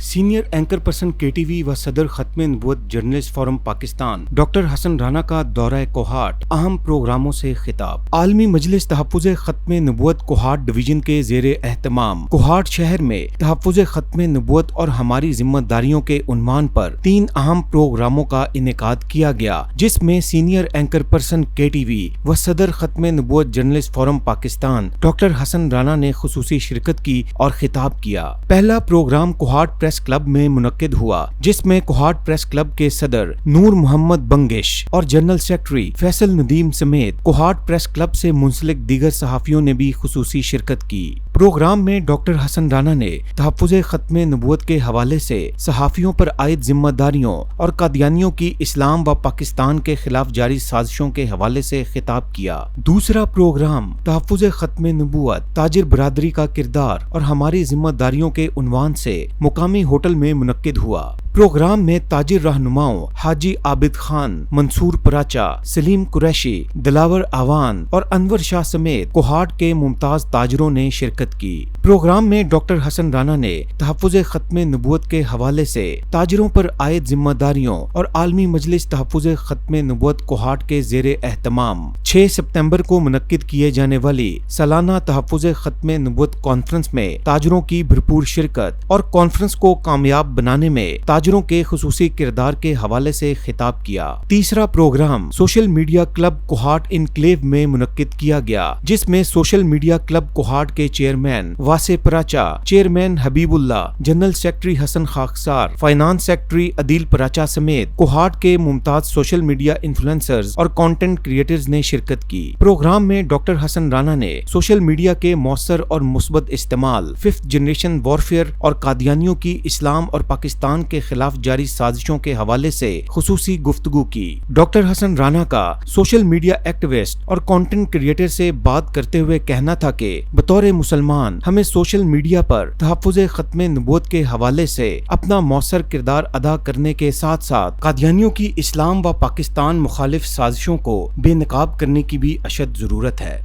Senior anchor person کے T V و صدر ختم نبوت جرنلسٹ فورم پاکستان ڈاکٹر حسن رانا کا دورہ کوہاٹ، اہم پروگراموں سے خطاب۔ عالمی مجلس تحفظ ختم نبوت کوہاٹ ڈویژن کے زیر اہتمام کوہاٹ شہر میں تحفظ ختم نبوت اور ہماری ذمہ داریوں کے عنوان پر 3 اہم پروگراموں کا انعقاد کیا گیا، جس میں سینئر اینکر پرسن کے ٹی وی و صدر ختم نبوت جرنلسٹ فورم پاکستان ڈاکٹر حسن رانا نے خصوصی شرکت کی اور خطاب کیا۔ پہلا پروگرام کوہاٹ پریس کلب میں منعقد ہوا، جس میں کوہاٹ پریس کلب کے صدر نور محمد بنگش اور جنرل سیکرٹری فیصل ندیم سمیت کوہاٹ پریس کلب سے منسلک دیگر صحافیوں نے بھی خصوصی شرکت کی۔ پروگرام میں ڈاکٹر حسن رانا نے تحفظ ختم نبوت کے حوالے سے صحافیوں پر عائد ذمہ داریوں اور قادیانیوں کی اسلام و پاکستان کے خلاف جاری سازشوں کے حوالے سے خطاب کیا۔ دوسرا پروگرام تحفظ ختم نبوت، تاجر برادری کا کردار اور ہماری ذمہ داریوں کے عنوان سے مقامی ہوٹل میں منعقد ہوا۔ پروگرام میں تاجر رہنماؤں حاجی عابد خان، منصور پراچا، سلیم قریشی، دلاور آوان اور انور شاہ سمیت کوہاٹ کے ممتاز تاجروں نے شرکت کی۔ پروگرام میں ڈاکٹر حسن رانا نے تحفظ ختم نبوت کے حوالے سے تاجروں پر عائد ذمہ داریوں اور عالمی مجلس تحفظ ختم نبوت کوہاٹ کے زیر اہتمام 6 ستمبر کو منعقد کیے جانے والی سالانہ تحفظ ختم نبوت کانفرنس میں تاجروں کی بھرپور شرکت اور کانفرنس کو کامیاب بنانے میں تاجروں کے خصوصی کردار کے حوالے سے خطاب کیا۔ تیسرا programme social media club Kohat enclave میں منعقد کیا گیا، جس میں سوشل میڈیا کلب کوہاٹ کے چیئرمین واسع پراچا، چیئرمین حبیب اللہ، جنرل سیکرٹری حسن خاکسار، فائنانس سیکرٹری عدیل پراچا سمیت کوہاٹ کے ممتاز سوشل میڈیا انفلوئنسرز اور کنٹینٹ کریٹرز نے شرکت کی۔ پروگرام میں ڈاکٹر حسن رانا نے سوشل میڈیا کے مؤثر اور مثبت استعمال، 5th جنریشن وارفیئر اور قادیانیوں کی اسلام اور پاکستان کے خلاف جاری سازشوں کے حوالے سے خصوصی گفتگو کی۔ ڈاکٹر حسن رانا کا سوشل میڈیا ایکٹیوسٹ اور کنٹینٹ کریٹر سے بات کرتے ہوئے کہنا تھا کہ بطور مسلمان ہمیں سوشل میڈیا پر تحفظ ختم نبوت کے حوالے سے اپنا مؤثر کردار ادا کرنے کے ساتھ ساتھ قادیانیوں کی اسلام و پاکستان مخالف سازشوں کو بے نقاب کرنے کی بھی اشد ضرورت ہے۔